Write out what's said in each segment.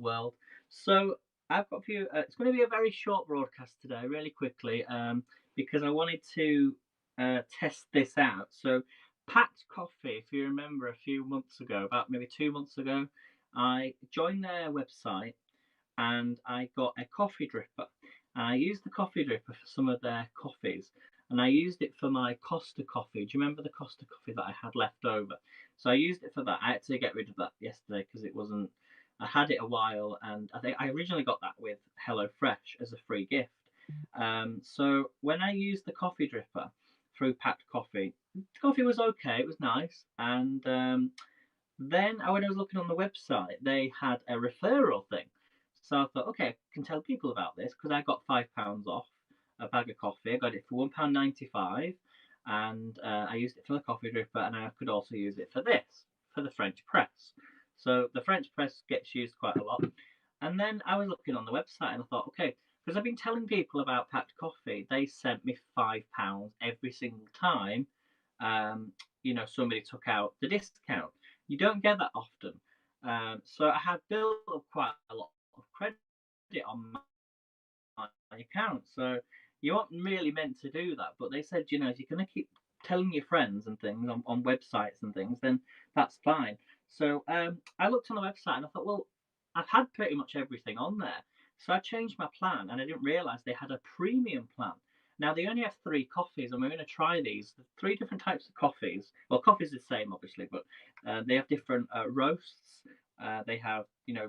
world. So I've got a few. It's going to be a very short broadcast today, really quickly, because I wanted to test this out. So PactCoffee, if you remember, a few months ago, about maybe 2 months ago, I joined their website and I got a coffee dripper. And I used the coffee dripper for some of their coffees, and I used it for my Costa coffee. Do you remember the Costa coffee that I had left over? So I used it for that. I had to get rid of that yesterday because it wasn't. I had it a while, and I think I originally got that with HelloFresh as a free gift. So when I used the coffee dripper through PactCoffee, the coffee was okay. It was nice, and then when I was looking on the website, they had a referral thing. So I thought, okay, I can tell people about this because I got £5 off a bag of coffee. I got it for £1.95, and I used it for the coffee dripper, and I could also use it for this, for the French press. So the French press gets used quite a lot. And then I was looking on the website, and I thought, okay, because I've been telling people about PactCoffee, they sent me £5 every single time. Somebody took out the discount. You don't get that often. So I have built up quite a lot of credit on my account. So you aren't really meant to do that. But they said, if you're going to keep telling your friends and things on websites and things, then that's fine. So I looked on the website and I thought, well, I've had pretty much everything on there. So I changed my plan and I didn't realize they had a premium plan. Now they only have 3 coffees, and we're going to try these. 3 different types of coffees. Well, coffee's the same, obviously, but they have different roasts. They have,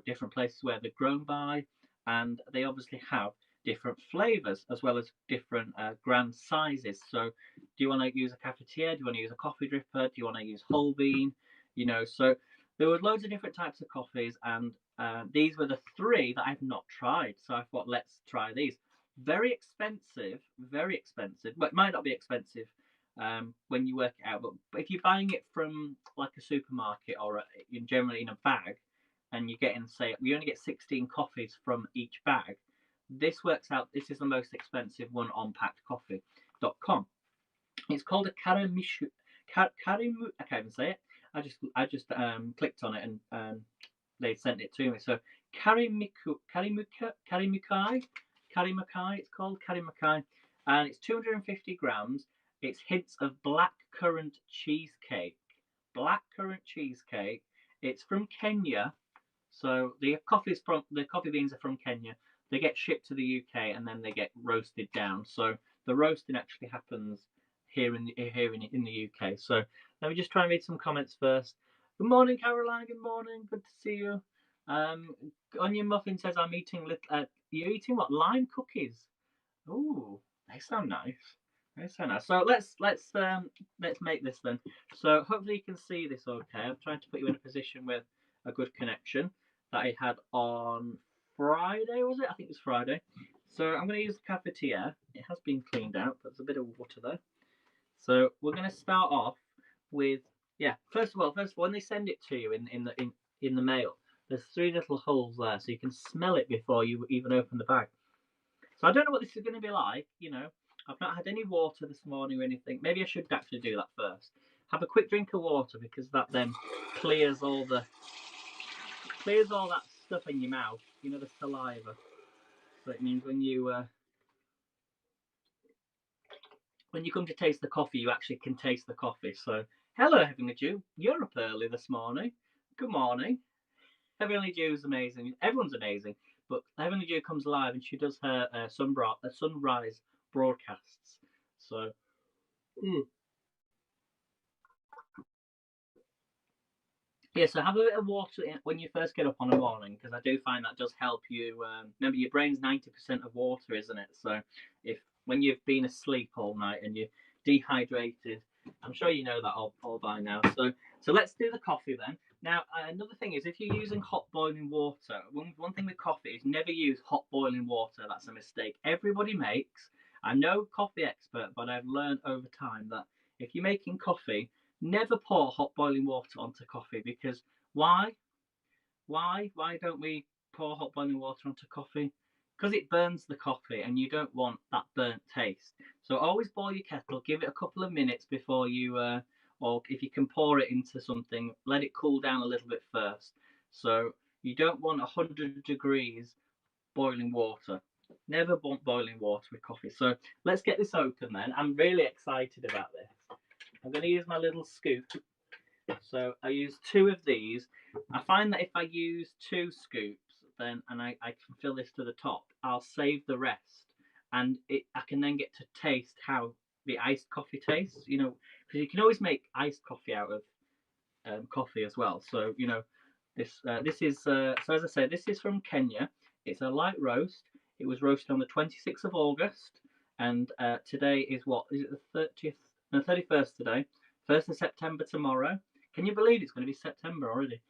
different places where they're grown by, and they obviously have different flavors as well as different grand sizes. So, do you want to use a cafetiere? Do you want to use a coffee dripper? Do you want to use whole bean? So there were loads of different types of coffees, and these were the 3 that I've not tried. So I thought, let's try these. Very expensive, very expensive. But it might not be expensive when you work it out. But if you're buying it from like a supermarket or generally in a bag, and you're getting, say, we only get 16 coffees from each bag, this works out. This is the most expensive one on PactCoffee.com. It's called a Karimishu. I can't even say it. I just clicked on it and they sent it to me. So Karimakai, it's called Karimakai, and it's 250 grams. It's hints of black currant cheesecake. Black currant cheesecake. It's from Kenya, so the coffee beans are from Kenya. They get shipped to the UK and then they get roasted down. So the roasting actually happens here in the UK. So let me just try and read some comments first. Good morning, Caroline. Good morning. Good to see you. Onion Muffin says, I'm eating you're eating what? Lime cookies. Ooh, they sound nice. They sound nice. So let's make this then. So hopefully you can see this okay. I'm trying to put you in a position with a good connection that I had on Friday, was it? I think it was Friday. So I'm going to use the cafetiere. It has been cleaned out, but there's a bit of water there. So we're going to start off with, first of all, when they send it to you in the mail, there's 3 little holes there, so you can smell it before you even open the bag. So I don't know what this is going to be like. I've not had any water this morning or anything. Maybe I should actually do that first. Have a quick drink of water, because that then clears all that stuff in your mouth. The saliva. So it means when you come to taste the coffee, you actually can taste the coffee. So hello, Heavenly Dew. You're up early this morning. Good morning. Heavenly Dew is amazing. Everyone's amazing, but Heavenly Dew comes live and she does her sunrise broadcasts. So, so have a bit of water when you first get up on a morning, because I do find that does help you. Remember, your brain's 90% of water, isn't it? So, when you've been asleep all night and you're dehydrated, I'm sure you know that all by now. So let's do the coffee then. Now, another thing is, if you're using hot boiling water, one thing with coffee is never use hot boiling water. That's a mistake everybody makes. I'm no coffee expert, but I've learned over time that if you're making coffee, never pour hot boiling water onto coffee, because why? Why don't we pour hot boiling water onto coffee? Because it burns the coffee and you don't want that burnt taste. So always boil your kettle, give it a couple of minutes before you, or if you can pour it into something, let it cool down a little bit first. So You don't want 100 degrees boiling water. Never want boiling water with coffee. So let's get this open then. I'm really excited about this. I'm going to use my little scoop. So I use 2 of these. I find that if I use 2 scoops, then and I can fill this to the top, I'll save the rest, and I can then get to taste how the iced coffee tastes. You know, because you can always make iced coffee out of coffee as well. So you know, this is so as I say, this is from Kenya. It's a light roast. It was roasted on the 26th of August, and today is what is it the 30th? No, 31st today. 1st of September tomorrow. Can you believe it's going to be September already?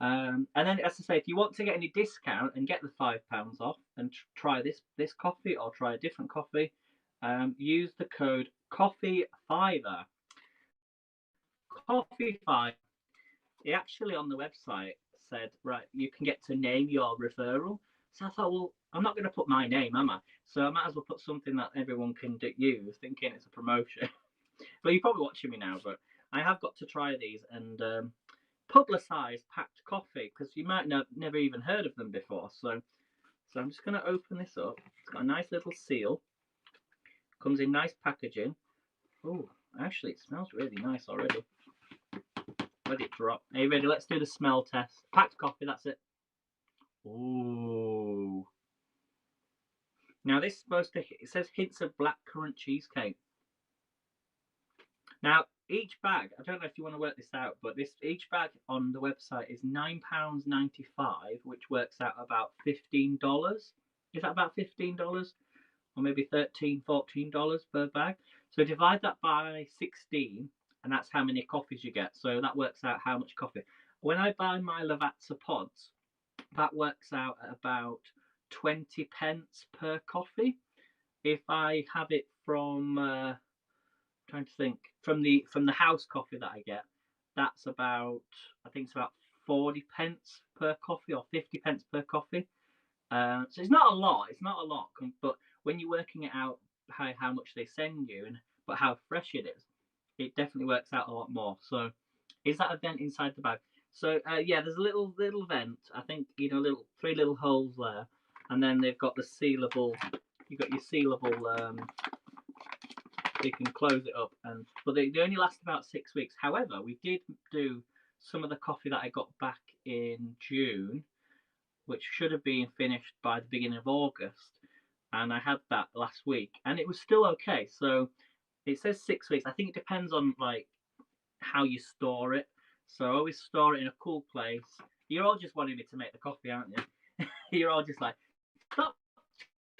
And then, as I say, if you want to get any discount and get the £5 off and try this coffee or try a different coffee, use the code Coffee5er. Coffee5. It actually on the website said, right, you can get to name your referral. So I thought, well, I'm not going to put my name, am I? So I might as well put something that everyone can use, thinking it's a promotion. But you're probably watching me now, but I have got to try these and publicise PactCoffee, because you might never even heard of them before. So I'm just going to open this up. It's got a nice little seal. Comes in nice packaging. Oh, actually, it smells really nice already. Let it drop. Are you ready? Let's do the smell test. PactCoffee, that's it. Ooh. Now this is supposed to, it says hints of blackcurrant cheesecake. Now each bag, I don't know if you want to work this out, but each bag on the website is £9.95, which works out about $15. Is that about $15? Or maybe $13, $14 per bag. So divide that by 16, and that's how many coffees you get. So that works out how much coffee. When I buy my Lavazza pods, that works out at about 20 pence per coffee. If I have it from trying to think, from the house coffee that I get, that's about, I think it's about 40 pence per coffee or 50 pence per coffee. So it's not a lot. It's not a lot, but when you're working it out how much they send you but how fresh it is, it definitely works out a lot more. So is that a vent inside the bag? So yeah, there's a little vent. I think, you know, 3 little holes there, and then they've got the sealable. You've got your sealable. You can close it up, but they only last about 6 weeks. However, we did do some of the coffee that I got back in June, which should have been finished by the beginning of August, and I had that last week, and it was still okay. So it says 6 weeks. I think it depends on like how you store it. So I always store it in a cool place. You're all just wanting me to make the coffee, aren't you? You're all just like, stop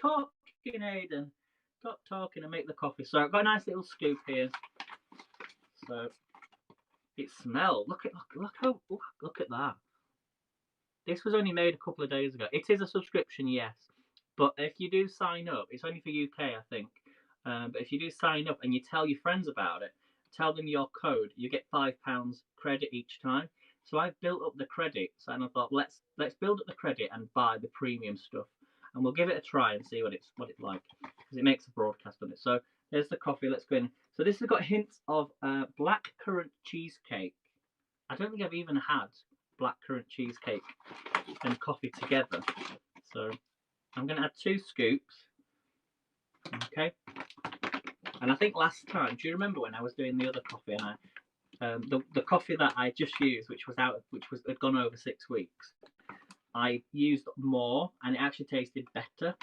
talking, Aidan. Stop talking and make the coffee. So I've got a nice little scoop here. So it smells. Look at that. This was only made a couple of days ago. It is a subscription, yes, but if you do sign up, it's only for UK, I think. But if you do sign up and you tell your friends about it, tell them your code, you get £5 credit each time. So I've built up the credits, and I thought let's build up the credit and buy the premium stuff, and we'll give it a try and see what it's like, because it makes a broadcast on it. So there's the coffee. Let's go in. So this has got hints of blackcurrant cheesecake. I don't think I've even had blackcurrant cheesecake and coffee together. So I'm going to add 2 scoops. Okay. And I think last time, do you remember when I was doing the other coffee, and the coffee that I just used, which had gone over 6 weeks, I used more and it actually tasted better.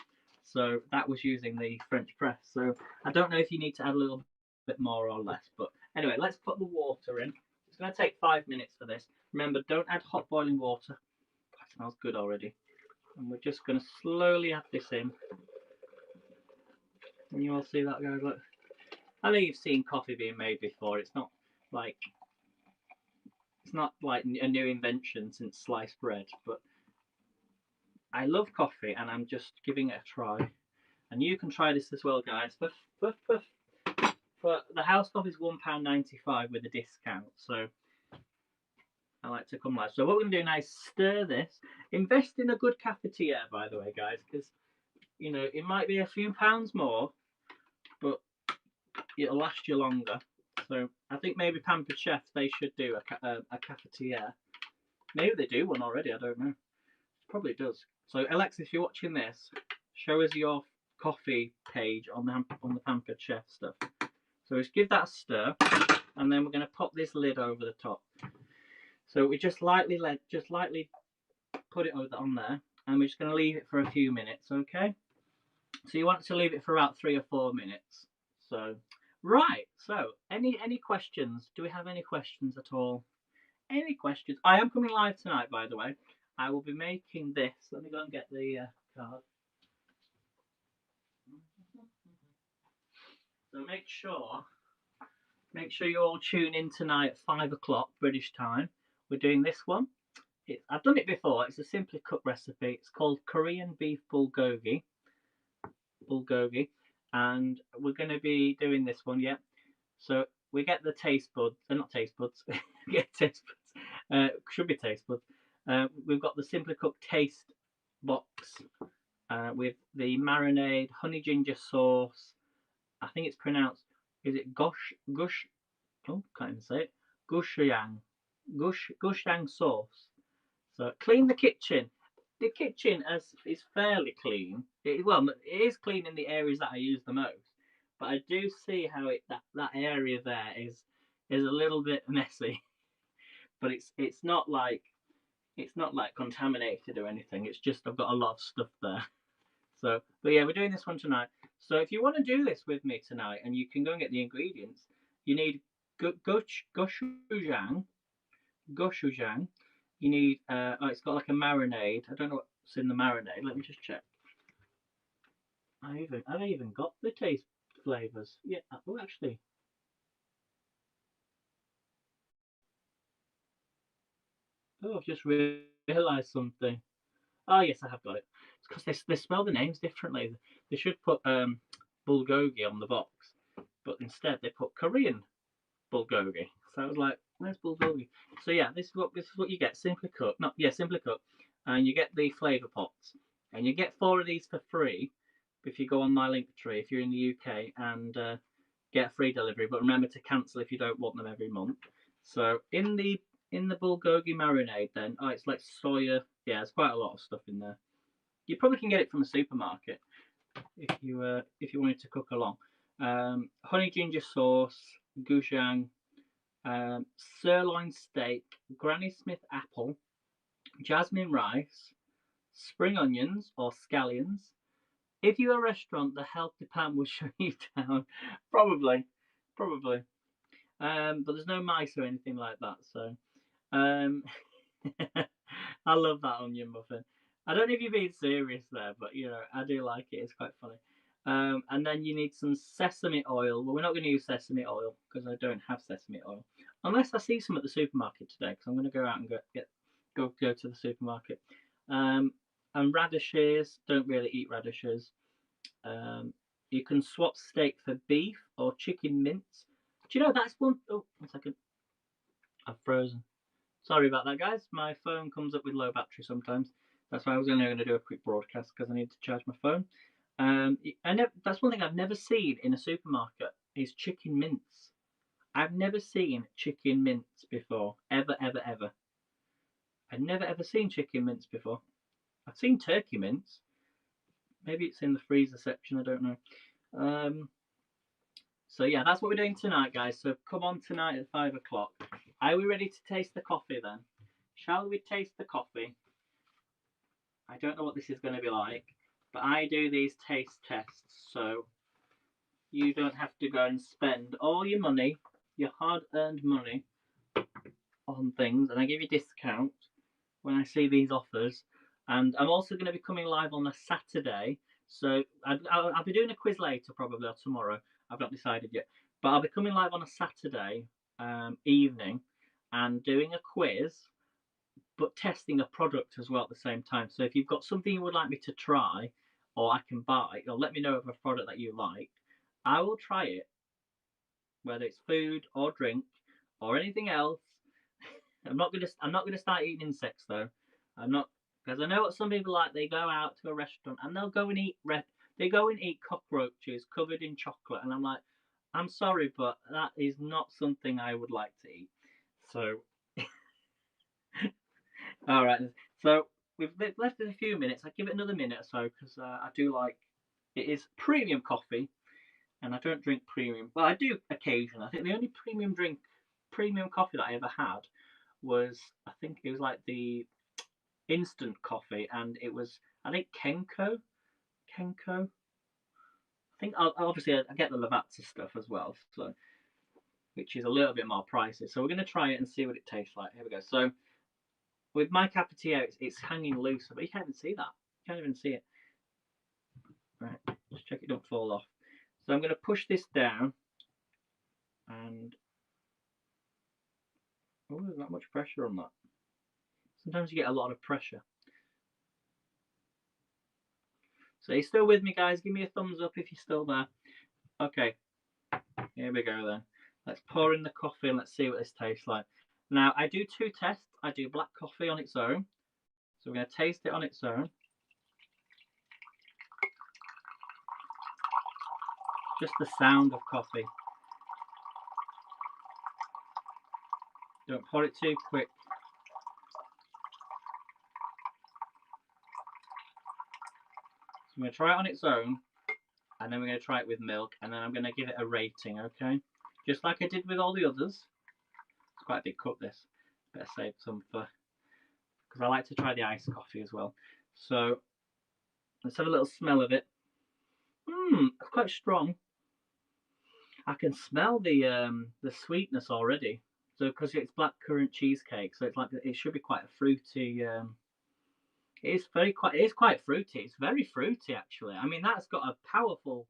So that was using the French press. So I don't know if you need to add a little bit more or less, but anyway, let's put the water in. It's going to take 5 minutes for this. Remember, don't add hot boiling water. That smells good already. And we're just going to slowly add this in. And you all see that, guys? Look. I know you've seen coffee being made before. It's not like a new invention since sliced bread, but I love coffee and I'm just giving it a try. And you can try this as well, guys. For the house coffee is £1.95 with a discount. So I like to come live. So what we're going to do now is stir this. Invest in a good cafetiere, by the way, guys, because you know it might be a few pounds more, but it'll last you longer. So I think maybe Pampered Chef, they should do a cafetiere. Maybe they do one already. I don't know. Probably does. So Alexa, if you're watching this, show us your coffee page on the Pampered Chef stuff. So just give that a stir, and then we're going to pop this lid over the top. So we just lightly put it on there, and we're just going to leave it for a few minutes. Okay. So you want to leave it for about 3 or 4 minutes. So right. So any questions? Do we have any questions at all? Any questions? I am coming live tonight, by the way. I will be making this. Let me go and get the card. So make sure you all tune in tonight at 5 o'clock British time. We're doing this one. I've done it before. It's a simply cooked recipe. It's called Korean beef bulgogi. And we're going to be doing this one. Yeah. So we get the taste buds. They're not taste buds. Get taste buds. Should be taste buds. We've got the simply cooked taste box with the marinade, honey ginger sauce. I think it's pronounced. Is it gush? Oh, can't even say it. Gochujang sauce. So clean the kitchen. The kitchen is fairly clean. It is clean in the areas that I use the most, but I do see how that area there is a little bit messy. But it's not like contaminated or anything. It's just I've got a lot of stuff there. So, but yeah, we're doing this one tonight. So if you want to do this with me tonight, and you can go and get the ingredients, you need gochujang. You need it's got like a marinade. I don't know what's in the marinade. Let me just check. I've even got the taste flavors. Yeah. Oh, actually. Oh, I've just realised something. Oh, yes, I have got it. It's because they spell the names differently. They should put bulgogi on the box, but instead they put Korean bulgogi. So I was like, where's bulgogi? So yeah, this is what you get. Simply cooked. Simply cooked. And you get the flavour pots. And you get 4 of these for free if you go on my link tree if you're in the UK and get free delivery. But remember to cancel if you don't want them every month. So in the bulgogi marinade, then it's like soya. Yeah, there's quite a lot of stuff in there. You probably can get it from a supermarket if you wanted to cook along. Honey ginger sauce, gochujang, sirloin steak, Granny Smith apple, jasmine rice, spring onions or scallions. If you're a restaurant, the health department will shut you down. Probably. But there's no mice or anything like that. So, I love that onion muffin. I don't know if you're being serious there, but I do like it. It's quite funny. And then you need some sesame oil. Well, we're not going to use sesame oil because I don't have sesame oil, unless I see some at the supermarket today. Because I'm going to go out and go to the supermarket. And radishes. Don't really eat radishes. You can swap steak for beef or chicken mince. Do you know that's one? Oh, 1 second. I've frozen. Sorry about that, guys. My phone comes up with low battery sometimes. That's why I was only going to do a quick broadcast because I need to charge my phone. That's one thing I've never seen in a supermarket is chicken mince. I've never seen chicken mince before, ever. I've never ever seen chicken mince before. I've seen turkey mince. Maybe it's in the freezer section. I don't know. So yeah, that's what we're doing tonight, guys. So come on tonight at 5 o'clock. Are we ready to taste the coffee then? Shall we taste the coffee? I don't know what this is going to be like, but I do these taste tests, so you don't have to go and spend all your money, your hard-earned money, on things, and I give you discount when I see these offers. And I'm also going to be coming live on a Saturday, so I'll be doing a quiz later probably, or tomorrow. I've not decided yet, but I'll be coming live on a Saturday evening and doing a quiz, but testing a product as well at the same time. So if you've got something you would like me to try, or I can buy, or let me know of a product that you like, I will try it, whether it's food or drink or anything else. I'm not gonna start eating insects though. I'm not, because I know what some people like. They go out to a restaurant and they'll go and eat cockroaches covered in chocolate, and I'm like, I'm sorry, but that is not something I would like to eat. So, all right. So we've left it a few minutes. I give it another minute or so because I do like it is premium coffee, and I don't drink premium. Well, I do occasionally. I think the only premium coffee that I ever had was I think it was like the instant coffee, and it was I think Kenko. Kenko. I think obviously I get the Lavazza stuff as well, so which is a little bit more pricey. So we're going to try it and see what it tastes like. Here we go. So with my cafetiere, it's hanging loose, but you can't even see that. You can't even see it. Right, just check it don't fall off. So I'm going to push this down, and oh, there's not much pressure on that. Sometimes you get a lot of pressure. So you're still with me, guys? Give me a thumbs up if you're still there. Okay, here we go then. Let's pour in the coffee and let's see what this tastes like. Now, I do two tests. I do black coffee on its own. So we're going to taste it on its own. Just the sound of coffee. Don't pour it too quick. So I'm going to try it on its own, and then we're going to try it with milk, and then I'm going to give it a rating, okay? Just like I did with all the others. It's quite a big cup, this. Better save some for, because I like to try the iced coffee as well. So let's have a little smell of it. It's quite strong. I can smell the sweetness already. So because it's blackcurrant cheesecake, so it's like it should be quite a fruity. It is quite fruity. It's very fruity actually. I mean that's got a powerful.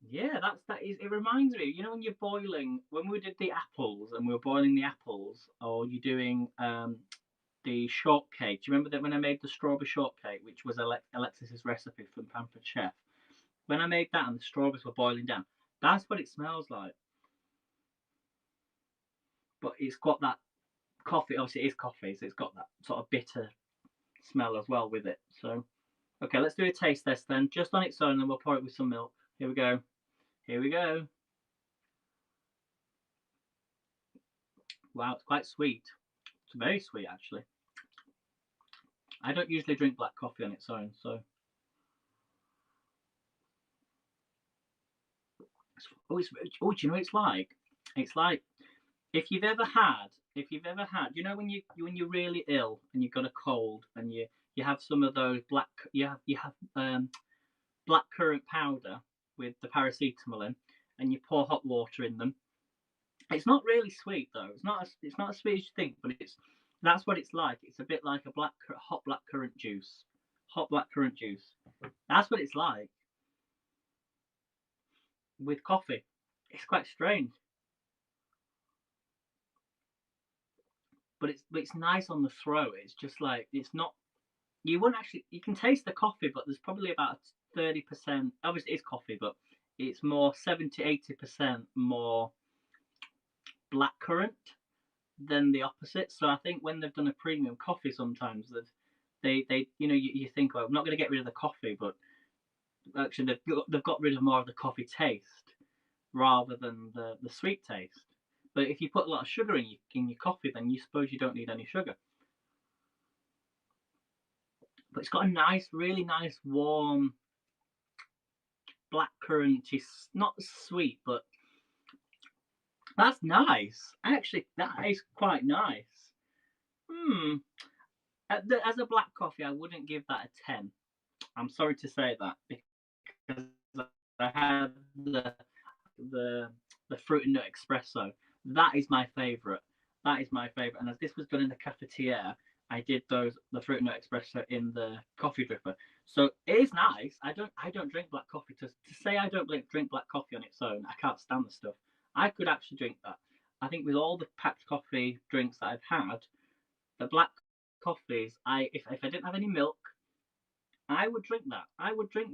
Yeah, that is. It reminds me, you know, when you're boiling, when we did the apples and we were boiling the apples, or you're doing the shortcake. Do you remember that when I made the strawberry shortcake, which was Alexis's recipe from Pampered Chef? When I made that and the strawberries were boiling down, that's what it smells like. But it's got that coffee. Obviously, it is coffee, so it's got that sort of bitter smell as well with it. So, okay, let's do a taste test then, just on its own, and then we'll pour it with some milk. Here we go. Here we go. Wow, it's quite sweet. It's very sweet, actually. I don't usually drink black coffee on its own, so. Oh, do you know what it's like? It's like if you've ever had, you know, when you're really ill and you've got a cold and you have some of those you have black currant powder with the paracetamol in, and you pour hot water in them. It's not really sweet though. It's not as sweet as you think, but that's what it's like. It's a bit like a hot black currant juice. Hot black currant juice. That's what it's like with coffee. It's quite strange, but it's nice on the throat. It's just like it's not. You wouldn't actually. You can taste the coffee, but there's probably about 30%. Obviously, it's coffee, but it's more 70-80% more blackcurrant than the opposite. So I think when they've done a premium coffee, sometimes they you know you think, well, I'm not going to get rid of the coffee, but actually they've got rid of more of the coffee taste rather than the sweet taste. But if you put a lot of sugar in your coffee, then you suppose you don't need any sugar. But it's got a nice, really nice, warm blackcurrant. It's not sweet, but that's nice. Actually, that is quite nice. As a black coffee, I wouldn't give that a 10. I'm sorry to say that because I had the fruit and nut espresso. That is my favourite. That is my favourite. And as this was done in the cafetiere, I did the fruit and nut espresso in the coffee dripper. So it is nice. I don't drink black coffee. To say I don't drink black coffee on its own, I can't stand the stuff. I could actually drink that. I think with all the packed coffee drinks that I've had, the black coffees, if I didn't have any milk, I would drink that. I would drink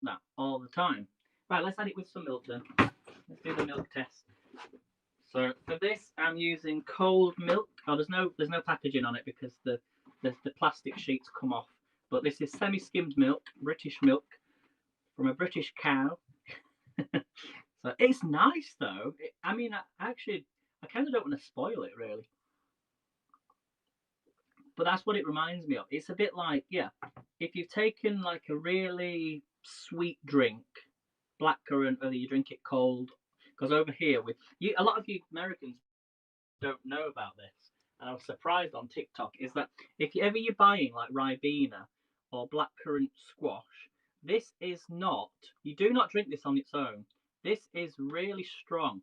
that all the time. Right, let's add it with some milk then. Let's do the milk test. So for this, I'm using cold milk. Oh, there's no packaging on it because the plastic sheets come off. But this is semi-skimmed milk, British milk, from a British cow. So it's nice though. I mean, I kind of don't want to spoil it really. But that's what it reminds me of. It's a bit like, yeah, if you've taken like a really sweet drink, blackcurrant, whether you drink it cold, because over here with you, a lot of you Americans don't know about this, and I was surprised on TikTok, is that if you ever you're buying like Ribena or blackcurrant squash, this is not. You do not drink this on its own. This is really strong.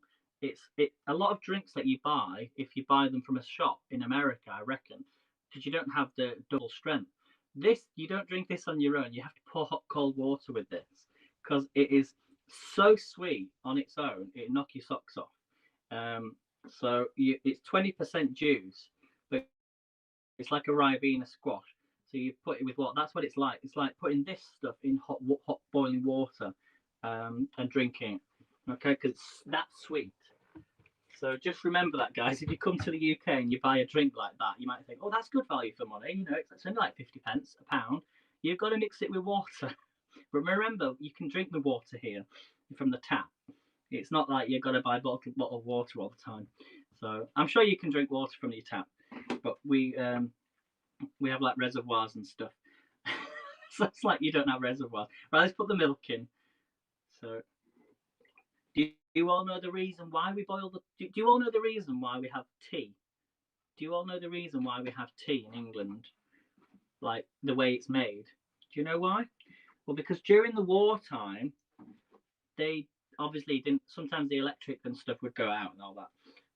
A lot of drinks that you buy, if you buy them from a shop in America, I reckon, because you don't have the double strength. This you don't drink this on your own. You have to pour hot cold water with this because it is so sweet on its own. It knock your socks off. It's 20% juice, but it's like a Ribena squash. So you put it with what? That's what it's like. It's like putting this stuff in hot boiling water, and drinking. Okay, because it's that sweet. So just remember that, guys. If you come to the UK and you buy a drink like that, you might think, "Oh, that's good value for money." You know, it's only like 50p a pound. You've got to mix it with water. But remember, you can drink the water here from the tap. It's not like you've got to buy a bottle of water all the time. So I'm sure you can drink water from your tap, but we have like reservoirs and stuff. So it's like you don't have reservoirs. Right, let's put the milk in. So do you all know the reason why we boil the? Do you all know the reason why we have tea? Do you all know the reason why we have tea in England? Like the way it's made. Do you know why? Well, because during the wartime, they obviously didn't. Sometimes the electric and stuff would go out and all that.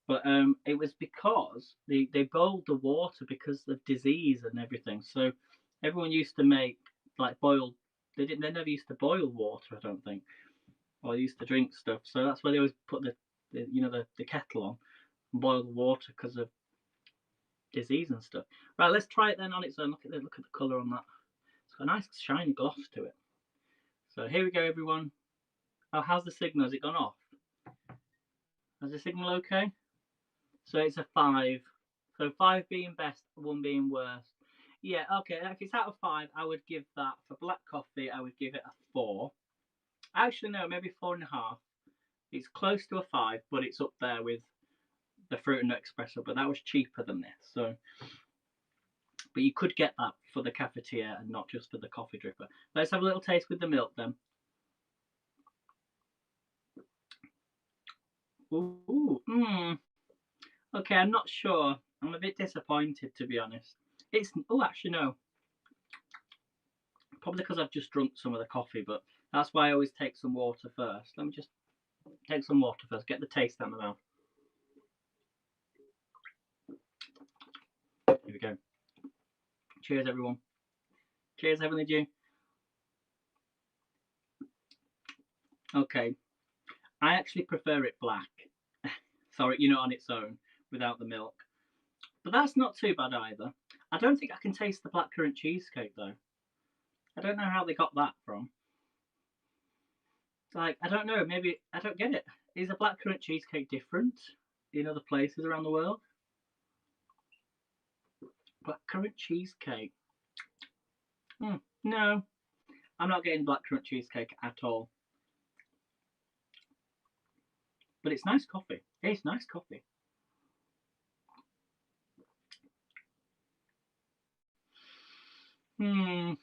But it was because they boiled the water because of disease and everything. So everyone used to make like boiled. They never used to boil water, I don't think, or they used to drink stuff. So that's why they always put the kettle on and boil the water because of disease and stuff. Right, let's try it then on its own. Look at the colour on that. It's got a nice shiny gloss to it. So here we go, everyone. Oh, how's the signal? Has it gone off? Is the signal okay? So it's a 5. So 5 being best, 1 being worst. Yeah, okay. If it's out of 5, I would give that, for black coffee, I would give it a 4. Actually, no, maybe 4.5. It's close to a 5, but it's up there with the fruit and nut espresso. But that was cheaper than this. So, but you could get that for the cafetiere and not just for the coffee dripper. Let's have a little taste with the milk then. Ooh, okay, I'm not sure. I'm a bit disappointed, to be honest. Actually, no. Probably because I've just drunk some of the coffee, but that's why I always take some water first. Let me just take some water first, get the taste out of my mouth. Here we go. Cheers, everyone. Cheers, Heavenly Dew. Okay. I actually prefer it black. Sorry, on its own, without the milk. But that's not too bad either. I don't think I can taste the blackcurrant cheesecake, though. I don't know how they got that from. Like, I don't know, maybe, I don't get it. Is a blackcurrant cheesecake different in other places around the world? Blackcurrant cheesecake. No, I'm not getting blackcurrant cheesecake at all. But it's nice coffee. It's nice coffee. Again,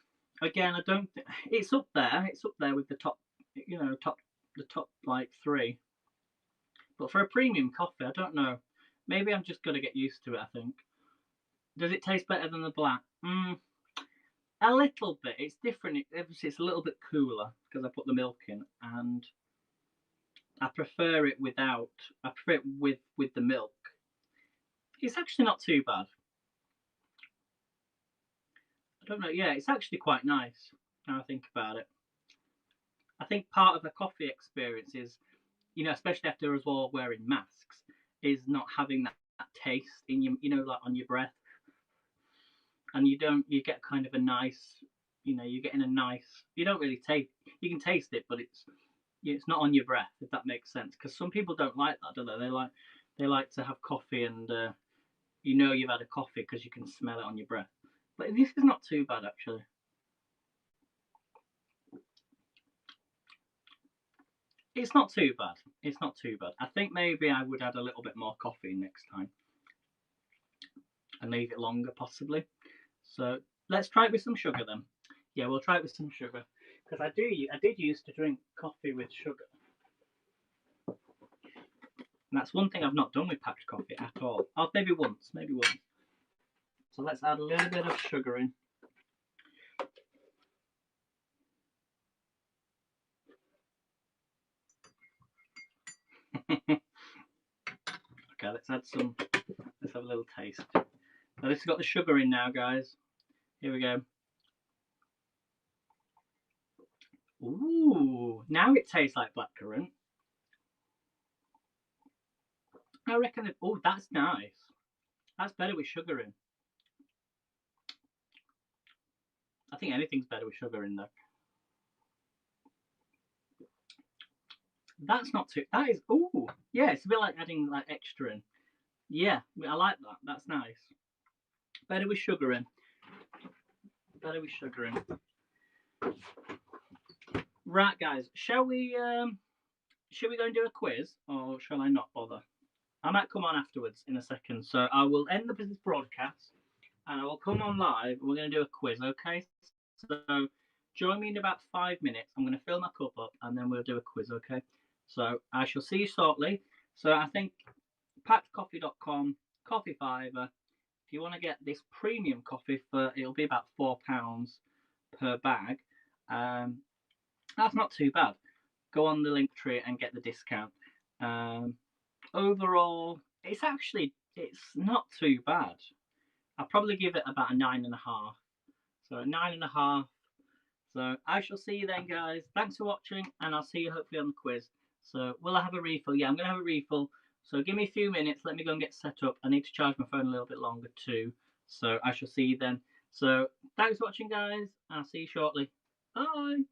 I don't. It's up there. It's up there with the top. The top like 3. But for a premium coffee, I don't know. Maybe I'm just gonna get used to it. I think. Does it taste better than the black? A little bit. It's different. It's a little bit cooler because I put the milk in, and I prefer it without. I prefer it with the milk. It's actually not too bad. I don't know. Yeah, it's actually quite nice now I think about it. I think part of the coffee experience is, especially after us all wearing masks, is not having that taste in like on your breath, and you get kind of a nice, you're getting a nice. You don't really taste. You can taste it, but it's not on your breath, if that makes sense. Because some people don't like that, do they? They like to have coffee and you've had a coffee because you can smell it on your breath. But this is not too bad, actually. It's not too bad. It's not too bad. I think maybe I would add a little bit more coffee next time and leave it longer, possibly. So let's try it with some sugar then. Yeah, we'll try it with some sugar because I did used to drink coffee with sugar. And that's one thing I've not done with packed coffee at all. Oh, maybe once, maybe once. So let's add a little bit of sugar in. Okay, let's add some. Let's have a little taste. Now this has got the sugar in now, guys. Here we go. Ooh, now it tastes like blackcurrant. I reckon. Oh, that's nice. That's better with sugar in. I think anything's better with sugar in though. That's not too. That is. Ooh, yeah. It's a bit like adding like extra in. Yeah, I like that. That's nice. Better with sugar in. Better with sugar in. Right, guys. Shall we go and do a quiz, or shall I not bother? I might come on afterwards in a second. So I will end the business broadcast, and I will come on live. And we're going to do a quiz, okay? So join me in about 5 minutes. I'm going to fill my cup up, and then we'll do a quiz, okay? So I shall see you shortly. So I think PactCoffee.com, coffee fiver. If you want to get this premium coffee for, it'll be about £4 per bag. That's not too bad. Go on the link tree and get the discount. Overall, it's not too bad. I'll probably give it about a 9.5. So a 9.5. So I shall see you then, guys. Thanks for watching, and I'll see you hopefully on the quiz. So will I have a refill? Yeah, I'm going to have a refill. So give me a few minutes. Let me go and get set up. I need to charge my phone a little bit longer too. So I shall see you then. So thanks for watching, guys. I'll see you shortly. Bye.